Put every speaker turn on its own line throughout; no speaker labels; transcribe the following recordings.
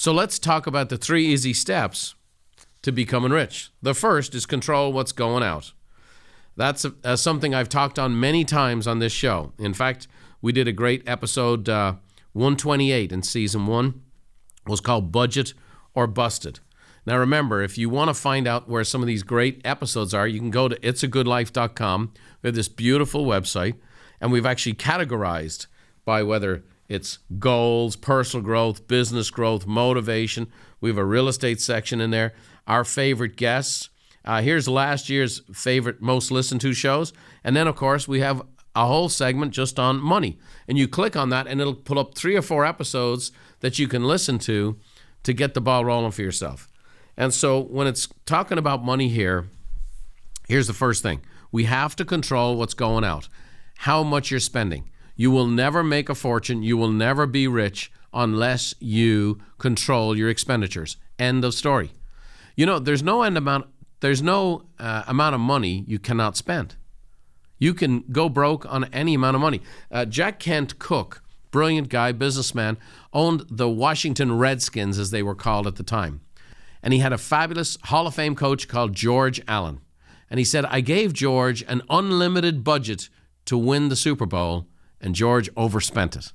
So let's talk about the 3 easy steps to becoming rich. The first is control what's going out. That's something I've talked on many times on this show. In fact, we did a great episode, 128 in season 1, was called Budget or Busted. Now remember, if you want to find out where some of these great episodes are, you can go to itsagoodlife.com. We have this beautiful website, and we've actually categorized by whether it's goals, personal growth, business growth, motivation. We have a real estate section in there. Our favorite guests. Here's last year's favorite most listened to shows. And then, of course, we have a whole segment just on money. And you click on that, and it'll pull up 3 or 4 episodes that you can listen to get the ball rolling for yourself. And so when it's talking about money here, here's the first thing. We have to control what's going out, how much you're spending. You will never make a fortune. You will never be rich unless you control your expenditures. End of story. You know, there's no amount of money you cannot spend. You can go broke on any amount of money. Jack Kent Cooke, brilliant guy, businessman, owned the Washington Redskins, as they were called at the time. And he had a fabulous Hall of Fame coach called George Allen. And he said, I gave George an unlimited budget to win the Super Bowl, and George overspent it.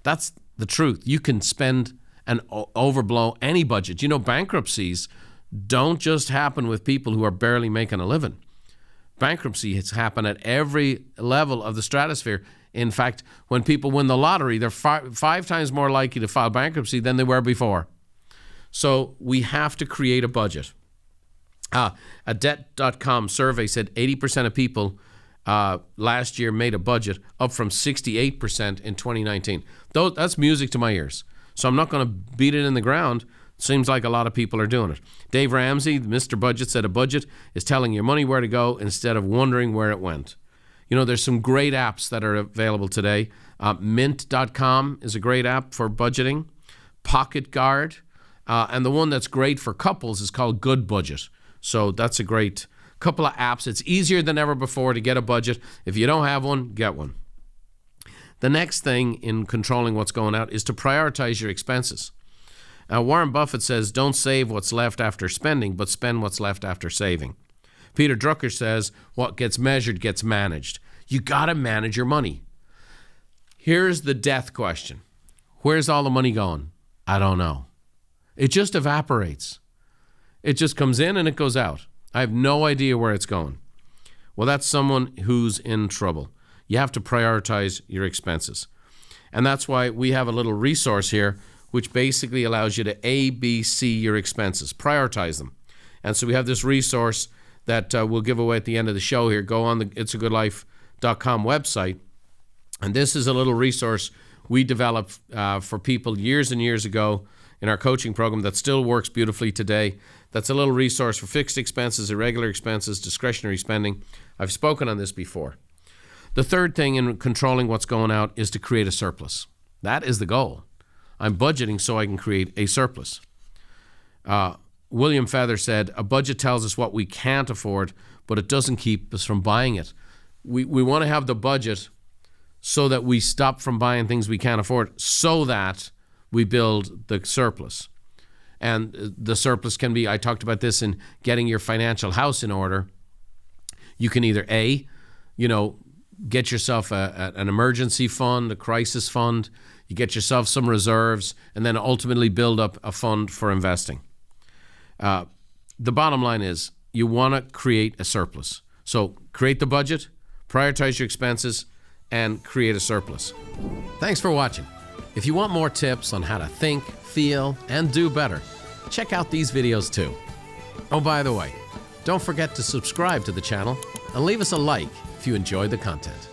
That's the truth. You can spend and overblow any budget. You know, bankruptcies don't just happen with people who are barely making a living. Bankruptcy has happened at every level of the stratosphere. In fact, when people win the lottery, they're 5 times more likely to file bankruptcy than they were before. So we have to create a budget. A Debt.com survey said 80% of people last year made a budget, up from 68% in 2019. That's music to my ears. So I'm not going to beat it in the ground. Seems like a lot of people are doing it. Dave Ramsey, Mr. Budget, said a budget is telling your money where to go instead of wondering where it went. You know, there's some great apps that are available today. Mint.com is a great app for budgeting. Pocket Guard. And the one that's great for couples is called Good Budget. So that's a great couple of apps. It's easier than ever before to get a budget. If you don't have one, get one. The next thing in controlling what's going out is to prioritize your expenses. Warren Buffett says, don't save what's left after spending, but spend what's left after saving. Peter Drucker says, what gets measured gets managed. You got to manage your money. Here's the death question. Where's all the money going? I don't know. It just evaporates. It just comes in and it goes out. I have no idea where it's going. Well, that's someone who's in trouble. You have to prioritize your expenses. And that's why we have a little resource here which basically allows you to ABC your expenses, prioritize them. And so we have this resource that we'll give away at the end of the show here. Go on the itsagoodlife.com website. And this is a little resource we developed for people years and years ago in our coaching program that still works beautifully today. That's a little resource for fixed expenses, irregular expenses, discretionary spending. I've spoken on this before. The third thing in controlling what's going out is to create a surplus. That is the goal. I'm budgeting so I can create a surplus. William Feather said, a budget tells us what we can't afford, but it doesn't keep us from buying it. We want to have the budget so that we stop from buying things we can't afford, so that we build the surplus. And the surplus can be, I talked about this in getting your financial house in order. You can either get yourself an emergency fund, a crisis fund. You get yourself some reserves, and then ultimately build up a fund for investing. The bottom line is you want to create a surplus. So create the budget, prioritize your expenses, and create a surplus. Thanks for watching. If you want more tips on how to think, feel, and do better, check out these videos too. Oh, by the way, don't forget to subscribe to the channel and leave us a like if you enjoyed the content.